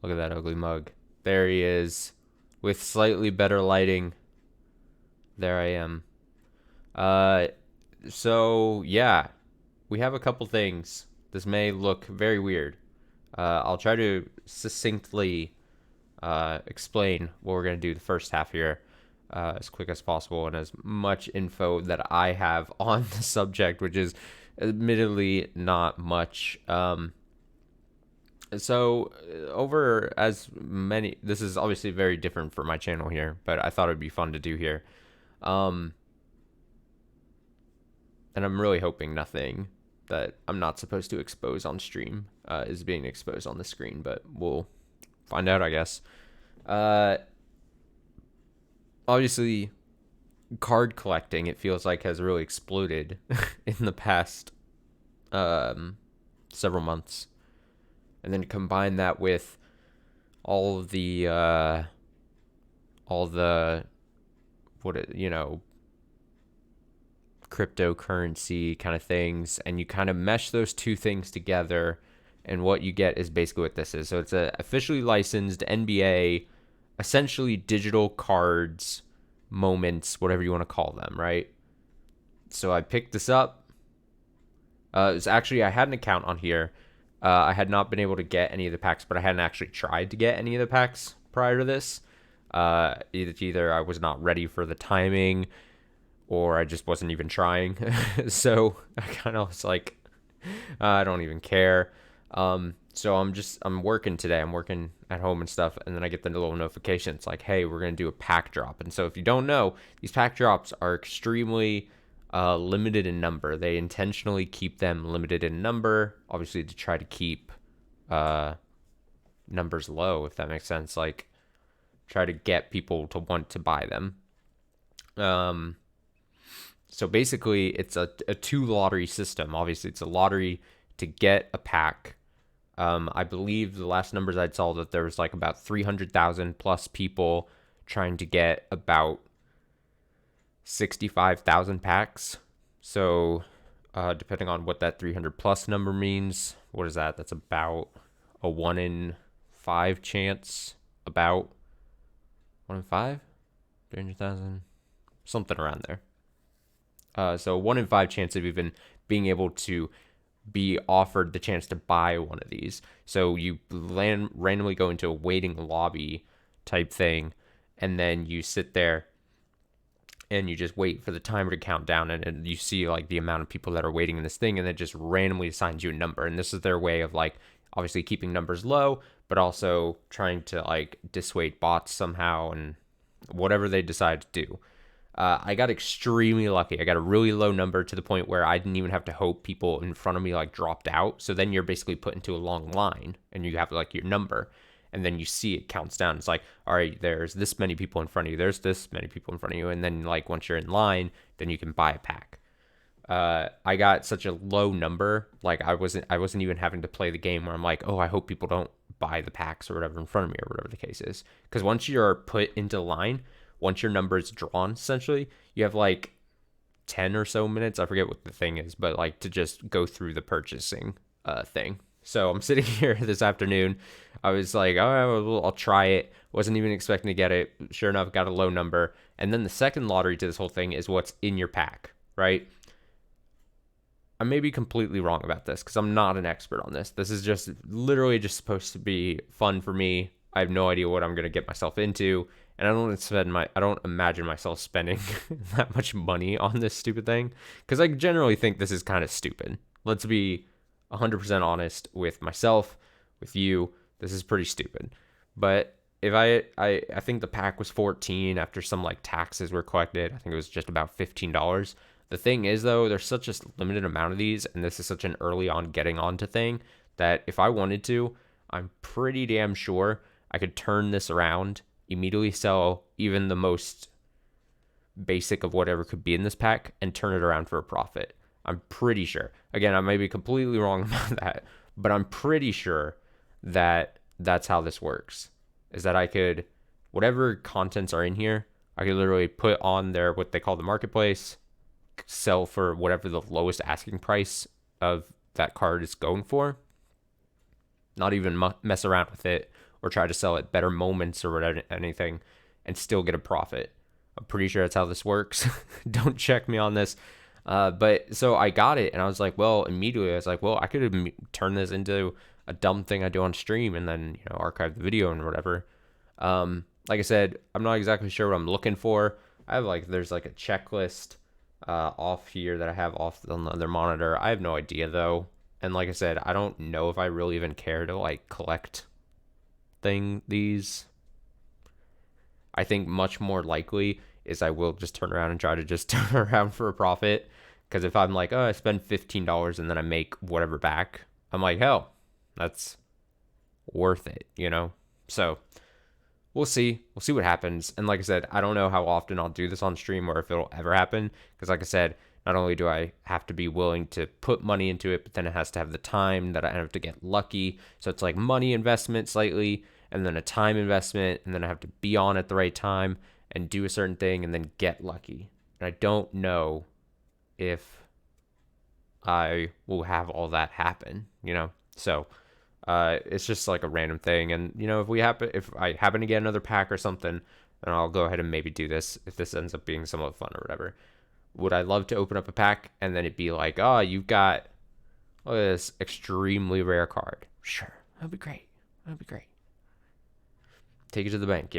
Look at that ugly mug. There he is. With slightly better lighting. There I am. Uh, so yeah, we have a couple things. This may look very weird. I'll try to succinctly explain what we're gonna do the first half here, as quick as possible, and as much info that I have on the subject, which is admittedly not much. So over as many, this is obviously very different for my channel here, but I thought it'd be fun to do here. Um, and I'm really hoping nothing that I'm not supposed to expose on stream is being exposed on the screen, but we'll find out, I guess. Uh, Obviously, card collecting, it feels like, has really exploded in the past um, several months. And then combine that with all of the what it, cryptocurrency kind of things, and you kind of mesh those two things together, and what you get is basically what this is. So it's a officially licensed NBA, essentially digital cards, moments, whatever you want to call them, right? So I picked this up. It's actually, I had an account on here. I had not been able to get any of the packs, but I hadn't actually tried to get any of the packs prior to this. Either I was not ready for the timing, or I just wasn't even trying. So I kind of was like, I don't even care. So I'm working today. I'm working at home and stuff, and then I get the little notification. It's like, hey, we're gonna do a pack drop. And so if you don't know, these pack drops are extremely limited in number. They intentionally keep them limited in number, obviously to try to keep numbers low, if that makes sense. Like, try to get people to want to buy them. So basically, it's a two lottery system. Obviously, it's a lottery to get a pack. I believe the last numbers I saw that there was like about 300,000 plus people trying to get about 65,000 packs. So, depending on what that 300 plus number means, what is that? That's about a 1 in 5 chance. About 1 in 5? 300,000? Something around there. So 1 in 5 chance of even being able to be offered the chance to buy one of these. So you randomly go into a waiting lobby type thing, and then you sit there and you just wait for the timer to count down, and you see like the amount of people that are waiting in this thing, and it just randomly assigns you a number. And this is their way of like obviously keeping numbers low, but also trying to like dissuade bots somehow, and whatever they decide to do. I got extremely lucky. I got a really low number to the point where I didn't even have to hope people in front of me like dropped out. So then you're basically put into a long line, and you have like your number, and then you see it counts down. It's like, all right, there's this many people in front of you. There's this many people in front of you. And then like once you're in line, then you can buy a pack. I got such a low number. Like I wasn't even having to play the game where I'm like, oh, I hope people don't buy the packs or whatever in front of me or whatever the case is. Because once you're put into line, once your number is drawn, essentially, you have like 10 or so minutes. I forget what the thing is, but like to just go through the purchasing thing. So I'm sitting here this afternoon. I was like, oh, I'll try it. Wasn't even expecting to get it. Sure enough, got a low number. And then the second lottery to this whole thing is what's in your pack, right? I may be completely wrong about this because I'm not an expert on this. This is just literally just supposed to be fun for me. I have no idea what I'm going to get myself into. And I don't imagine myself spending that much money on this stupid thing, because I generally think this is kind of stupid. Let's be 100% honest with myself, with you. This is pretty stupid. But if I think the pack was 14 after some like taxes were collected. I think it was just about $15. The thing is though, there's such a limited amount of these, and this is such an early on getting onto thing that if I wanted to, I'm pretty damn sure I could turn this around, immediately sell even the most basic of whatever could be in this pack, and turn it around for a profit. I'm pretty sure. Again, I may be completely wrong about that, but I'm pretty sure that that's how this works. Is that I could, whatever contents are in here, I could literally put on there what they call the marketplace, sell for whatever the lowest asking price of that card is going for, not even mess around with it or try to sell at better moments or whatever, anything, and still get a profit. I'm pretty sure that's how this works. Don't check me on this. But so I got it, and I was like, well, immediately I was like, well, I could have turned this into a dumb thing I do on stream and then, archive the video and whatever. Like I said, I'm not exactly sure what I'm looking for. I have there's a checklist off here that I have off on the other monitor. I have no idea though. And like I said, I don't know if I really even care to collect these. I think much more likely is I will just turn around and try to just turn around for a profit. Because if I'm like, oh, I spend $15 and then I make whatever back, I'm like, hell, that's worth it, So we'll see. We'll see what happens. And like I said, I don't know how often I'll do this on stream or if it'll ever happen. Because like I said, not only do I have to be willing to put money into it, but then it has to have the time that I have to get lucky. So it's like money investment slightly, and then a time investment, and then I have to be on at the right time and do a certain thing and then get lucky. And I don't know if I will have all that happen, So it's just like a random thing. And, if I happen to get another pack or something, then I'll go ahead and maybe do this if this ends up being somewhat fun or whatever. Would I love to open up a pack and then it'd be like, oh, you've got this extremely rare card? Sure. That'd be great. Take it to the bank,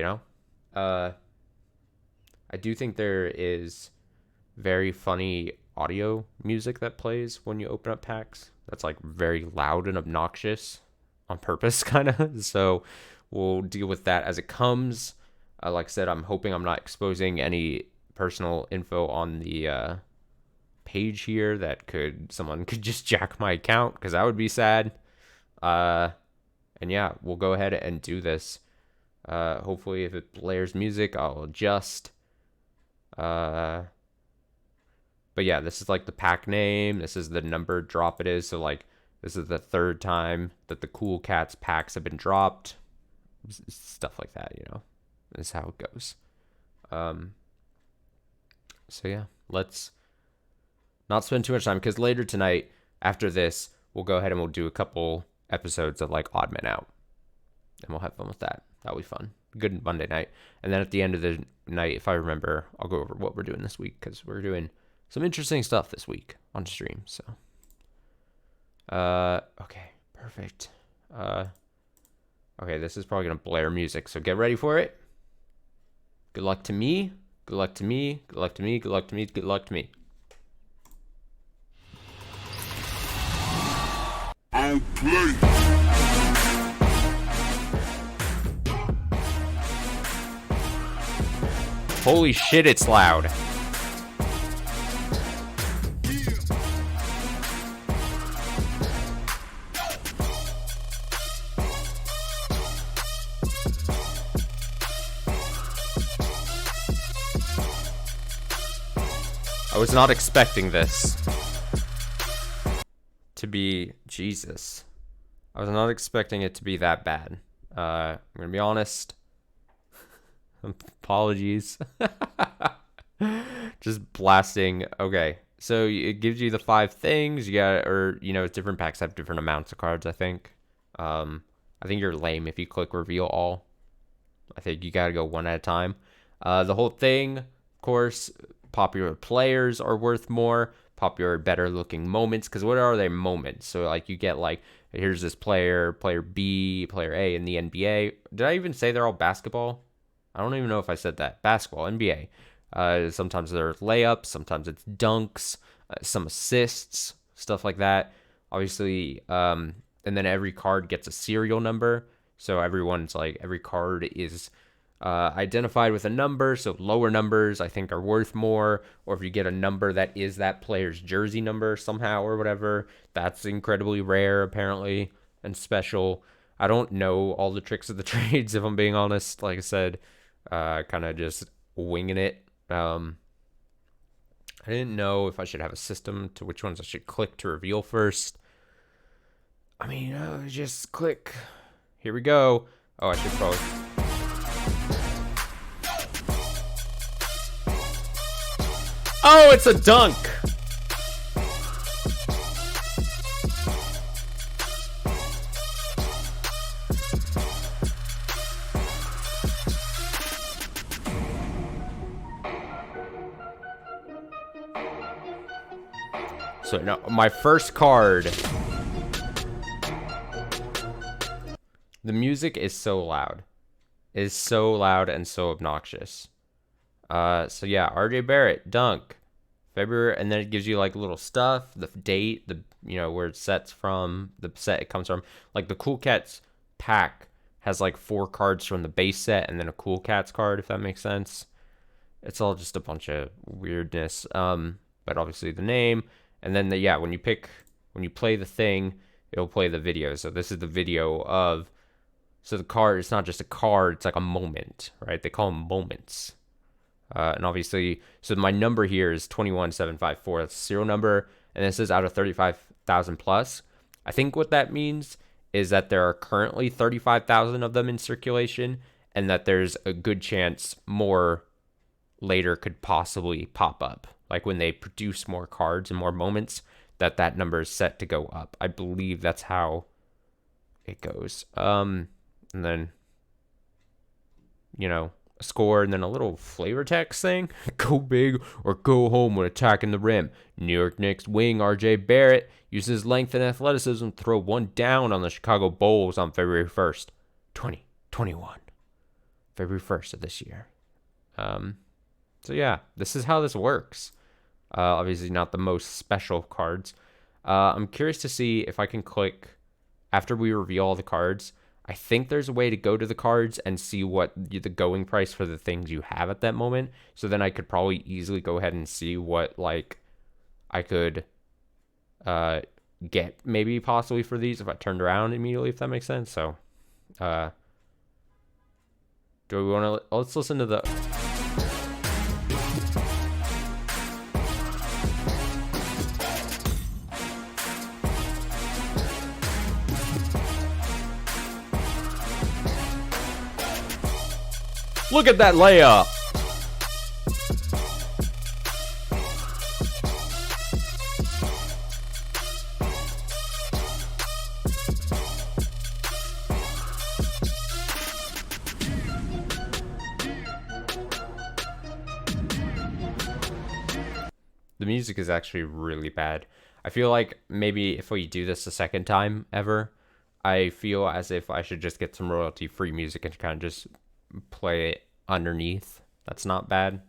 I do think there is very funny audio music that plays when you open up packs. That's very loud and obnoxious on purpose, kind of. So we'll deal with that as it comes. Like I said, I'm hoping I'm not exposing any personal info on the page here that someone could just jack my account, because that would be sad. And yeah, we'll go ahead and do this. Hopefully if it blares music, I'll adjust. But yeah, this is the pack name. This is the number drop it is. So this is the third time that the Cool Cats packs have been dropped. Stuff like that, This is how it goes. So yeah, let's not spend too much time, because later tonight, after this, we'll go ahead and we'll do a couple episodes of Odd Man Out. And we'll have fun with that. That'll be fun. Good Monday night. And then at the end of the night, if I remember, I'll go over what we're doing this week, because we're doing some interesting stuff this week on stream. So, okay, perfect. Okay, this is probably going to blare music, so get ready for it. Good luck to me. Good luck to me. Good luck to me. Good luck to me. Good luck to me. I'll play. Holy shit, it's loud. I was not expecting this to be Jesus. I was not expecting it to be that bad. I'm gonna be honest. Apologies. Just blasting. Okay, so it gives you the 5 things. You got, or different packs have different amounts of cards. I think you're lame if you click reveal all. I think you gotta go one at a time. The whole thing, of course. Popular players are worth more. Popular, better looking moments. Because what are they moments? So you get here's this player B, player A in the NBA. Did I even say they're all basketball? I don't even know if I said that. Basketball, NBA. Sometimes they're layups. Sometimes it's dunks. Some assists. Stuff like that. Obviously, and then every card gets a serial number. So everyone's every card is identified with a number, so lower numbers I think are worth more, or if you get a number that is that player's jersey number somehow or whatever, that's incredibly rare apparently and special. I don't know all the tricks of the trades if I'm being honest. Like I said, kind of just winging it. I didn't know if I should have a system to which ones I should click to reveal first. I mean, just click. Here we go. Oh, I should probably... Oh, it's a dunk. So now my first card. The music is so loud. It is so loud and so obnoxious. So yeah, RJ Barrett, dunk. February, and then it gives you like little stuff, the date, the where it sets from, the set it comes from. Like the Cool Cats pack has like 4 cards from the base set and then a Cool Cats card, if that makes sense. It's all just a bunch of weirdness. But obviously the name, and then when you play the thing, it'll play the video. So this is the video of. So the card, it's not just a card, it's like a moment, right? They call them moments. And obviously, so my number here is 21754. That's a serial number. And this is out of 35,000 plus. I think what that means is that there are currently 35,000 of them in circulation, and that there's a good chance more later could possibly pop up. Like when they produce more cards and more moments, that number is set to go up. I believe that's how it goes. And then, a score, and then a little flavor text thing. Go big or go home when attacking the rim. New York Knicks wing RJ Barrett uses length and athleticism to throw one down on the Chicago Bulls on February 1st, 2021. February 1st of this year. So yeah, this is how this works. Obviously not the most special cards. I'm curious to see if I can click, after we reveal all the cards, I think there's a way to go to the cards and see what the going price for the things you have at that moment. So then I could probably easily go ahead and see what like I could get maybe possibly for these if I turned around immediately, if that makes sense. So do we want to, let's listen to the... Look at that layup. The music is actually really bad. I feel like maybe if we do this a second time ever, I feel as if I should just get some royalty-free music and kind of just play it underneath. That's not bad.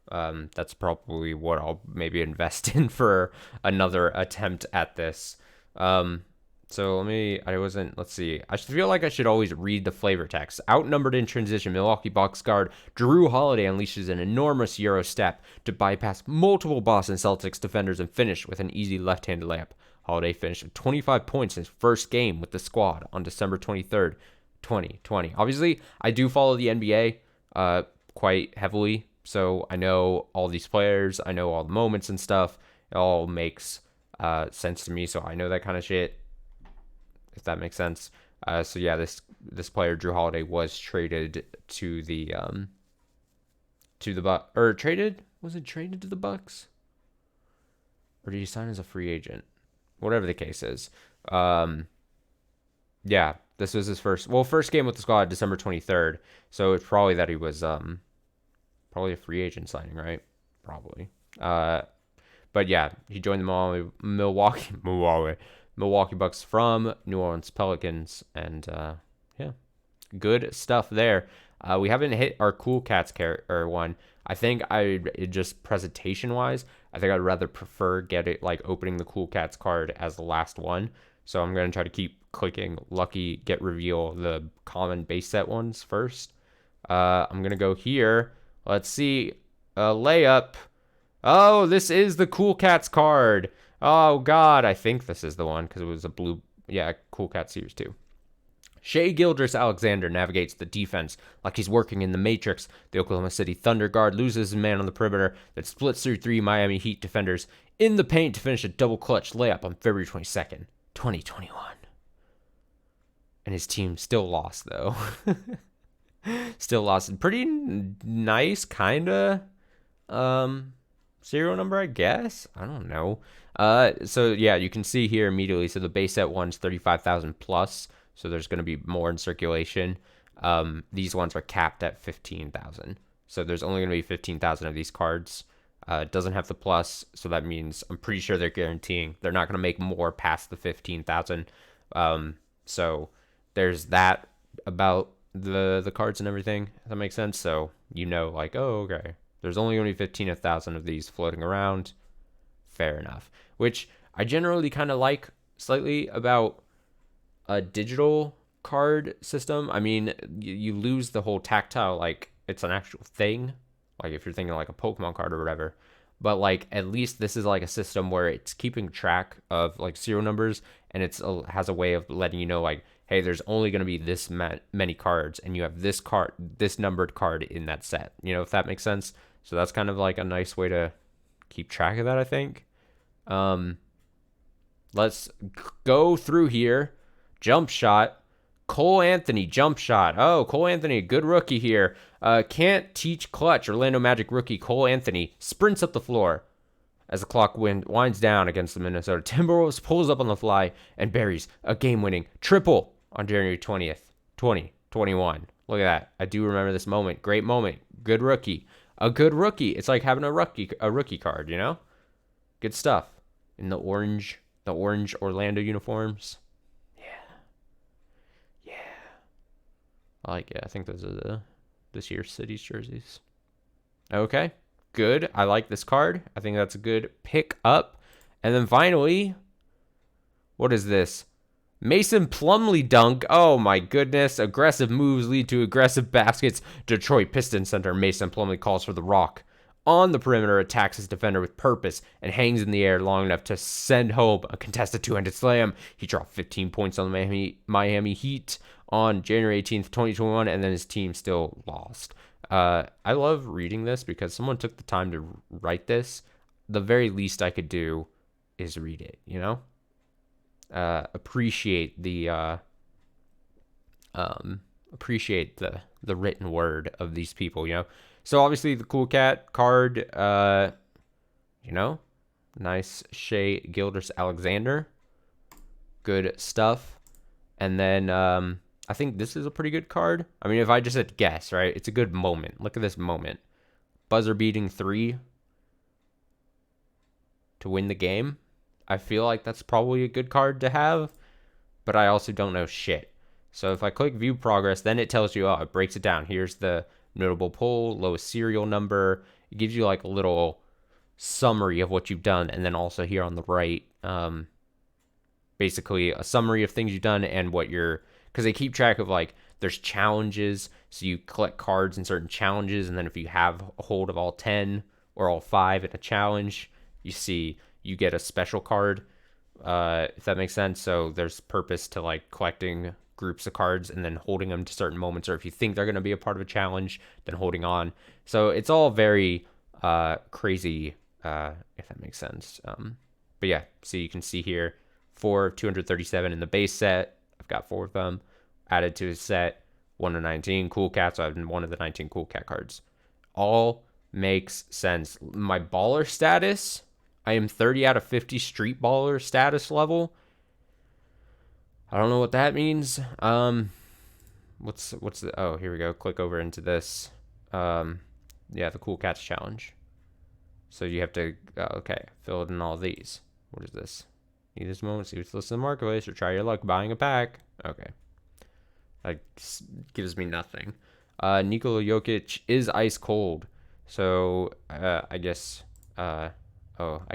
That's probably what I'll maybe invest in for another attempt at this. So let's see. I feel like I should always read the flavor text. Outnumbered in transition, Milwaukee Bucks guard Drew Holiday unleashes an enormous Euro step to bypass multiple Boston Celtics defenders and finish with an easy left-handed layup. Holiday finished with 25 points in his first game with the squad on December 23rd, 2020. Obviously, I do follow the NBA quite heavily, so I know all these players, I know all the moments and stuff. It all makes sense to me, so I know that kind of shit, if that makes sense. So yeah, this player Drew Holiday was traded to the Bucks, or traded? Was it traded to the Bucks? Or did he sign as a free agent? Whatever the case is. Yeah, this was his first game with the squad, December 23rd. So it's probably that he was probably a free agent signing, right? Probably. But yeah, he joined the Milwaukee Bucks from New Orleans Pelicans, and yeah, good stuff there. We haven't hit our Cool Cats one. I think just presentation wise, I think I'd rather prefer get it like opening the Cool Cats card as the last one. So I'm gonna try to keep clicking lucky get reveal the common base set ones first. I'm gonna go here. Let's see, layup. Oh, this is the Cool Cats card. Oh God, I think this is the one because it was a blue. Yeah, Cool Cats Series 2. Shai Gilgeous-Alexander navigates the defense like he's working in the Matrix. The Oklahoma City Thunder guard loses his man on the perimeter, then splits through 3 Miami Heat defenders in the paint to finish a double clutch layup on February 22nd, 2021. And his team still lost, though. Still lost. Pretty nice, kind of serial number, I guess. I don't know. So, yeah, you can see here immediately. So the base set one's 35,000 plus. So there's going to be more in circulation. These ones are capped at 15,000. So there's only going to be 15,000 of these cards. It doesn't have the plus, so that means I'm pretty sure they're guaranteeing they're not going to make more past the 15,000. So there's that about the cards and everything. If that makes sense. So like, oh, okay, there's only 15,000 of these floating around. Fair enough. Which I generally kind of like slightly about a digital card system. I mean, you lose the whole tactile, like it's an actual thing. Like if you're thinking like a Pokemon card or whatever. But like at least this is like a system where it's keeping track of like serial numbers, and has a way of letting you know like, hey, there's only going to be this many cards, and you have this numbered card in that set. If that makes sense. So that's kind of like a nice way to keep track of that, I think. Let's go through here. Jump shot. Cole Anthony, jump shot. Oh, Cole Anthony, good rookie here. Can't teach clutch. Orlando Magic rookie Cole Anthony sprints up the floor as the clock winds down against the Minnesota Timberwolves, pulls up on the fly, and buries a game-winning triple on January 20th, 2021. Look at that. I do remember this moment. Great moment. Good rookie. A good rookie. It's like having a rookie card, Good stuff. In the orange Orlando uniforms. Yeah. I like it. I think those are this year's City's jerseys. Okay. Good. I like this card. I think that's a good pick up. And then finally, what is this? Mason Plumlee dunk. Oh my goodness. Aggressive moves lead to aggressive baskets. Detroit Pistons center Mason Plumlee calls for the rock. On the perimeter, attacks his defender with purpose and hangs in the air long enough to send home a contested two-handed slam. He dropped 15 points on the Miami Heat on January 18th, 2021, and then his team still lost. I love reading this because someone took the time to write this. The very least I could do is read it, appreciate the written word of these people, So obviously the Cool Cat card, nice Shea Gilgeous-Alexander, good stuff. And then I think this is a pretty good card. I mean, if I just had to guess, right, it's a good moment. Look at this moment. Buzzer beating 3 to win the game. I feel like that's probably a good card to have, but I also don't know shit. So if I click view progress, then it tells you, it breaks it down. Here's the notable pull, lowest serial number. It gives you like a little summary of what you've done. And then also here on the right, basically a summary of things you've done and what because they keep track of like, there's challenges. So you collect cards in certain challenges. And then if you have a hold of all 10 or all 5 in a challenge, you get a special card, if that makes sense. So there's purpose to like collecting groups of cards and then holding them to certain moments, or if you think they're going to be a part of a challenge, then holding on. So it's all very crazy, if that makes sense. But yeah, so you can see here 4 of 237 in the base set. I've got 4 of them added to his set. 1 of 19 Cool Cats. So I've been 1 of the 19 Cool Cat cards. All makes sense. My baller status, I am 30 out of 50 street baller status level. I don't know what that means. What's the, oh, here we go. Click over into this. Yeah, the Cool Cats challenge. So you have to, okay, fill in all these. What is this? Need this moment, see what's listed in the marketplace, or try your luck buying a pack. Okay. That gives me nothing. Nikola Jokic is ice cold. So, I guess, I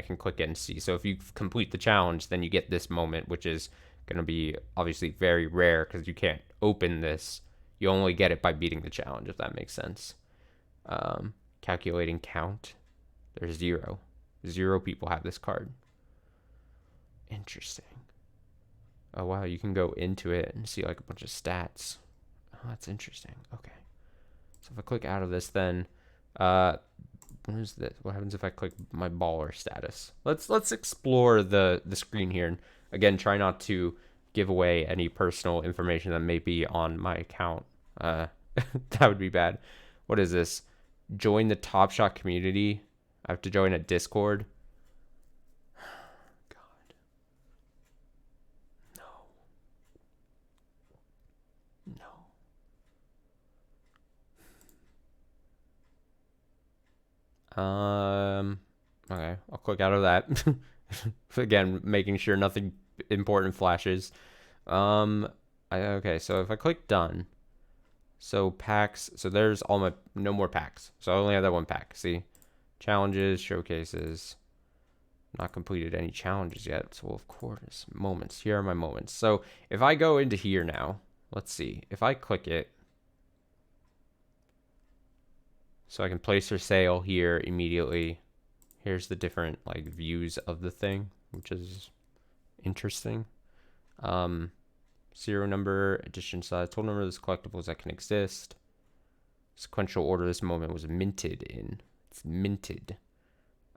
can click it and see. So if you complete the challenge, then you get this moment, which is going to be obviously very rare because you can't open this. You only get it by beating the challenge, if that makes sense. Calculating count. There's 0. 0 people have this card. Interesting. Oh, wow. You can go into it and see like a bunch of stats. Oh, that's interesting. Okay. So if I click out of this, then what is this? What happens if I click my baller status? Let's explore the screen here. And again, try not to give away any personal information that may be on my account. That would be bad. What is this? Join the Top Shot community. I have to join a Discord. God. No. Okay, I'll click out of that. Again, making sure nothing important flashes. Okay, so if I click done, so packs, so there's all my, no more packs. So I only have that one pack. See, challenges, showcases, not completed any challenges yet. So of course, moments, here are my moments. So if I go into here now, let's see, if I click it, so I can place for sale here immediately. Here's the different like views of the thing, which is interesting. Serial number, edition size, total number of those collectibles that can exist. Sequential order this moment was minted in. It's minted.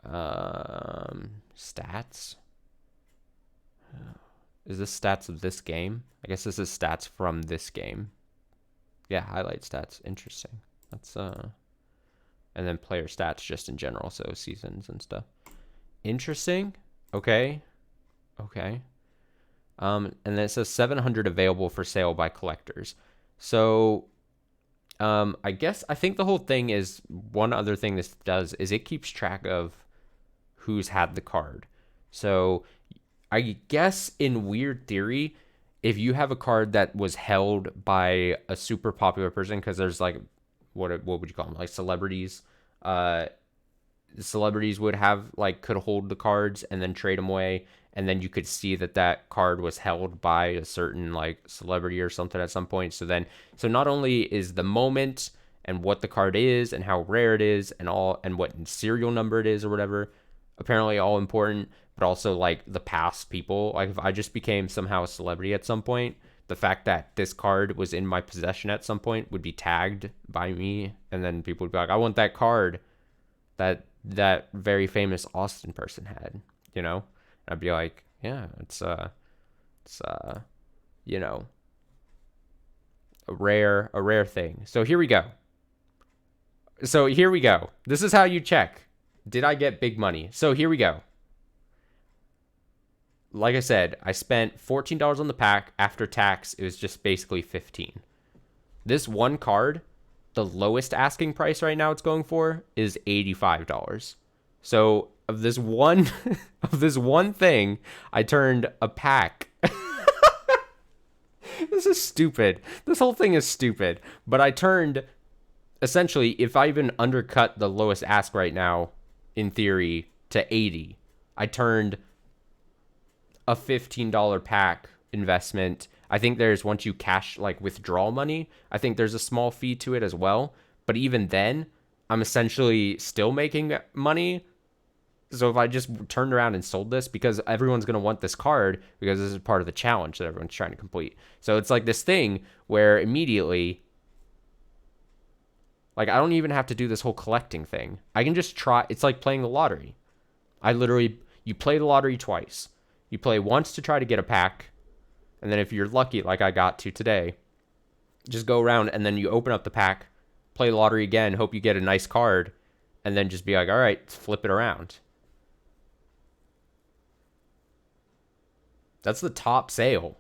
Stats. Is this stats of this game? I guess this is stats from this game. Yeah, highlight stats. Interesting. That's and then player stats just in general, so seasons and stuff. Interesting. Okay. And then it says 700 available for sale by collectors. So I think the whole thing is, one other thing this does is it keeps track of who's had the card. So I guess in weird theory, if you have a card that was held by a super popular person, because there's like, what would you call them? Like celebrities. Celebrities would have like, could hold the cards and then trade them away. And then you could see that that card was held by a certain like celebrity or something at some point. So not only is the moment and what the card is and how rare it is and what serial number it is or whatever, apparently all important, but also like the past people. Like if I just became somehow a celebrity at some point, the fact that this card was in my possession at some point would be tagged by me. And then people would be like, I want that card that very famous Austin person had, you know? I'd be like, yeah, it's you know, a rare thing. So here we go. This is how you check. Did I get big money? So here we go. Like I said, I spent $14 on the pack. After tax, it was just basically $15. This one card, the lowest asking price right now it's going for is $85. So of this one thing, I turned a pack. This is stupid. This whole thing is stupid. But I turned, essentially, if I even undercut the lowest ask right now, in theory, to 80, I turned a $15 pack investment. I think there's, once you cash, like withdraw money, I think there's a small fee to it as well. But even then, I'm essentially still making money. So if I just turned around and sold this, because everyone's going to want this card, because this is part of the challenge that everyone's trying to complete. So it's like this thing where immediately, like, I don't even have to do this whole collecting thing. I can just try. It's like playing the lottery. You play the lottery twice. You play once to try to get a pack. And then if you're lucky, like I got to today, just go around and then you open up the pack, play the lottery again, hope you get a nice card, and then just be like, all right, let's flip it around. That's the top sale.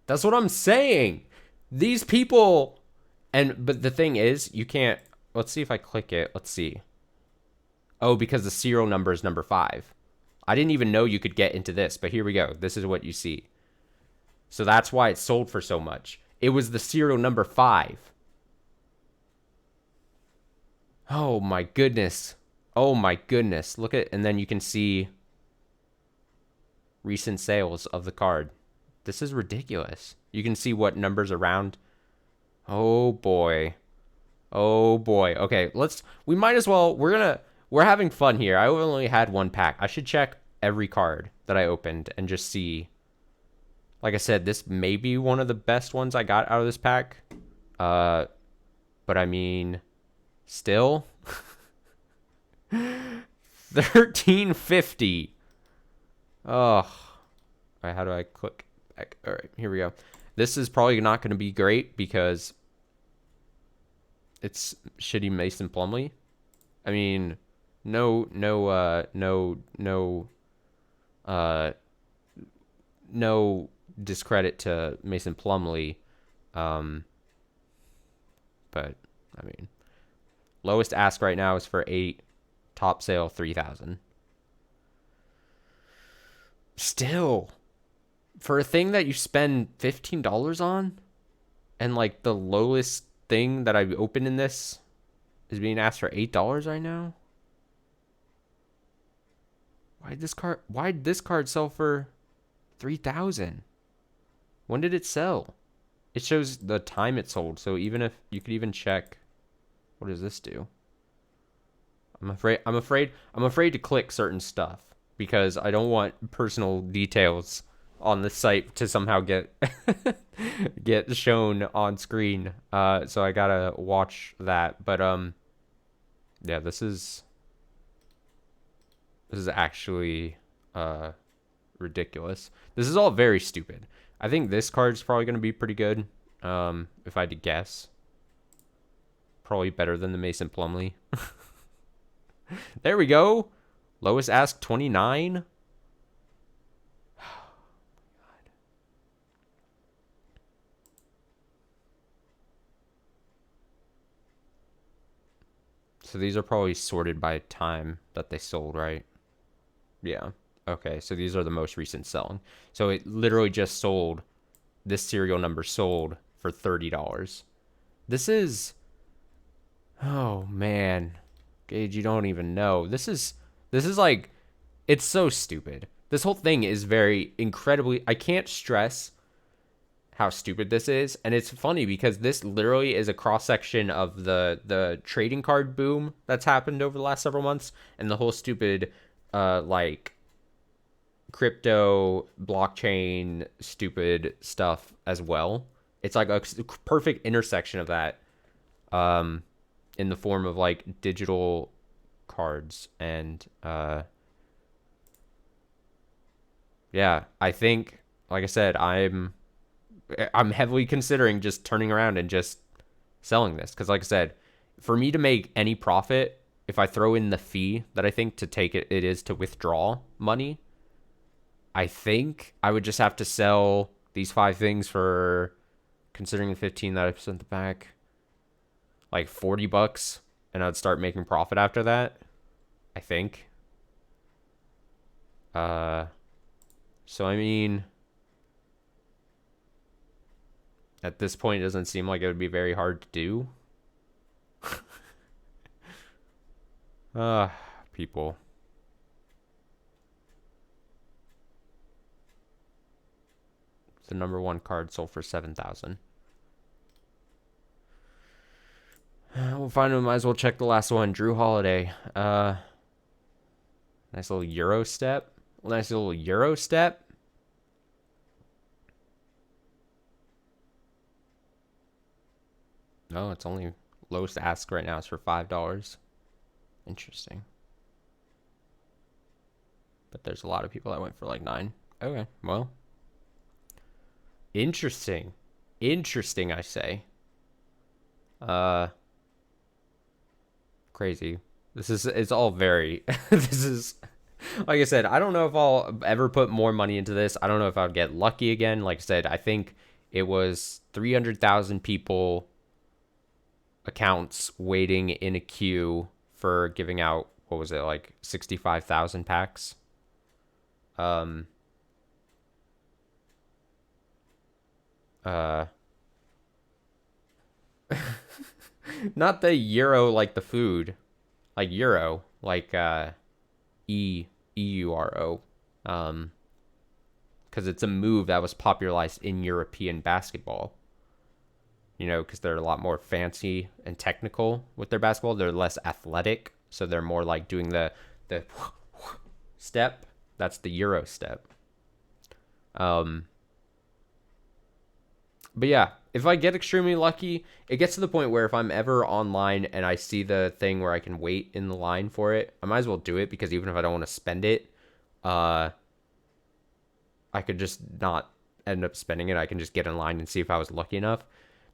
That's what I'm saying. These people, but the thing is, you can't, let's see if I click it. Let's see. Oh, because the serial number is number 5. I didn't even know you could get into this, but here we go. This is what you see. So that's why it sold for so much. It was the serial number 5. Oh my goodness. Oh my goodness. Look at, and then you can see recent sales of the card. This is ridiculous. You can see what numbers around. Oh boy. Oh boy. Okay, we might as well, we're having fun here. I only had one pack. I should check every card that I opened and just see. Like I said, this may be one of the best ones I got out of this pack. But I mean, still. $13.50. Oh. All right, how do I click back? All right, here we go. This is probably not going to be great because it's shitty Mason Plumlee. I mean, no discredit to Mason Plumlee. But I mean, lowest ask right now is for 8. Top sale 3,000. Still, for a thing that you spend $15 on, and like the lowest thing that I've opened in this is being asked for $8 right now. Why did this card sell for 3,000? When did it sell? It shows the time it sold, so even if you could even check, what does this do? I'm afraid to click certain stuff because I don't want personal details on the site to somehow get get shown on screen. So I gotta watch that. But yeah, this is actually ridiculous. This is all very stupid. I think this card's probably gonna be pretty good. If I had to guess, probably better than the Mason Plumlee. There we go. Lowest ask 29. So these are probably sorted by time that they sold, right? Yeah. Okay, so these are the most recent selling. So it literally just sold, this serial number sold for $30. This is, oh man, Gage, you don't even know. This is like, it's so stupid. This whole thing is very incredibly, I can't stress how stupid this is. And it's funny because this literally is a cross section of the trading card boom that's happened over the last several months and the whole stupid like crypto blockchain stupid stuff as well. It's like a perfect intersection of that in the form of like digital cards. And yeah, I think, like I said, I'm heavily considering just turning around and just selling this. Because like I said, for me to make any profit, if I throw in the fee that I think to take it is to withdraw money, I think I would just have to sell these 5 things for, considering the 15 that I sent the back, like $40, and I'd start making profit after that, I think. So I mean, at this point, it doesn't seem like it would be very hard to do. People. The number 1 card sold for 7,000. We'll find. We might as well check the last one. Drew Holiday. Nice little Euro step. Nice little Euro step. No, it's only lowest ask right now is for $5. Interesting. But there's a lot of people that went for like 9. Okay, well. Interesting. Interesting, I say. Crazy. It's all very, this is, like I said, I don't know if I'll ever put more money into this. I don't know if I'll get lucky again. Like I said, I think it was 300,000 people, accounts waiting in a queue for giving out, what was it, like 65,000 packs. Not the euro like the food, like euro, like EURO, because it's a move that was popularized in European basketball. You know, because they're a lot more fancy and technical with their basketball. They're less athletic, so they're more like doing the step. That's the Euro step. But yeah, if I get extremely lucky, it gets to the point where if I'm ever online and I see the thing where I can wait in the line for it, I might as well do it, because even if I don't want to spend it, I could just not end up spending it. I can just get in line and see if I was lucky enough.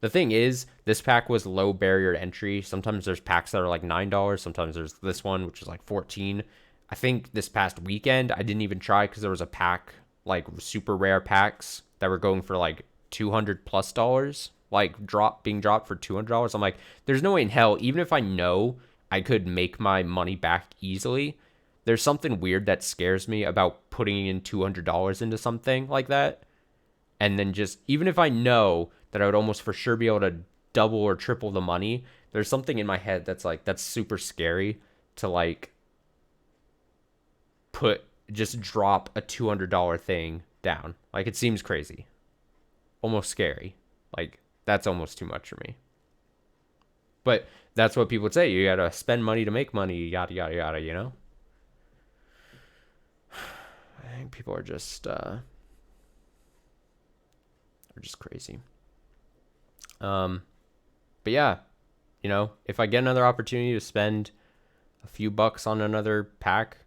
The thing is, this pack was low barrier to entry. Sometimes there's packs that are like $9. Sometimes there's this one, which is like $14. I think this past weekend, I didn't even try because there was a pack, like super rare packs that were going for like $200+, like being dropped for $200. I'm like, there's no way in hell, even if I know I could make my money back easily. There's something weird that scares me about putting in $200 into something like that. And then just, even if I know that I would almost for sure be able to double or triple the money, there's something in my head that's like, that's super scary to like just drop a $200 thing down. Like, it seems crazy, almost scary. Like, that's almost too much for me. But that's what people would say. You gotta spend money to make money, yada, yada, yada, you know? I think people are just crazy. But yeah, you know, if I get another opportunity to spend a few bucks on another pack,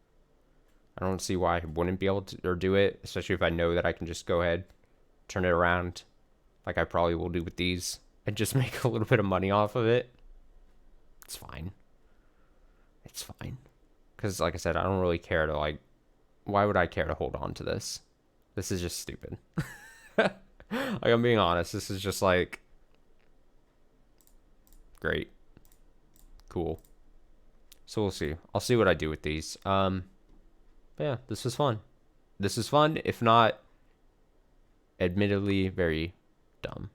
I don't see why I wouldn't be able to or do it, especially if I know that I can just go ahead, turn it around, like I probably will do with these, and just make a little bit of money off of it. It's fine. It's fine. Because, like I said, I don't really care to, like, why would I care to hold on to this? This is just stupid. Like, I'm being honest. This is just, like, great. Cool. So we'll see. I'll see what I do with these. But yeah, this was fun. This is fun, if not, admittedly, very dumb.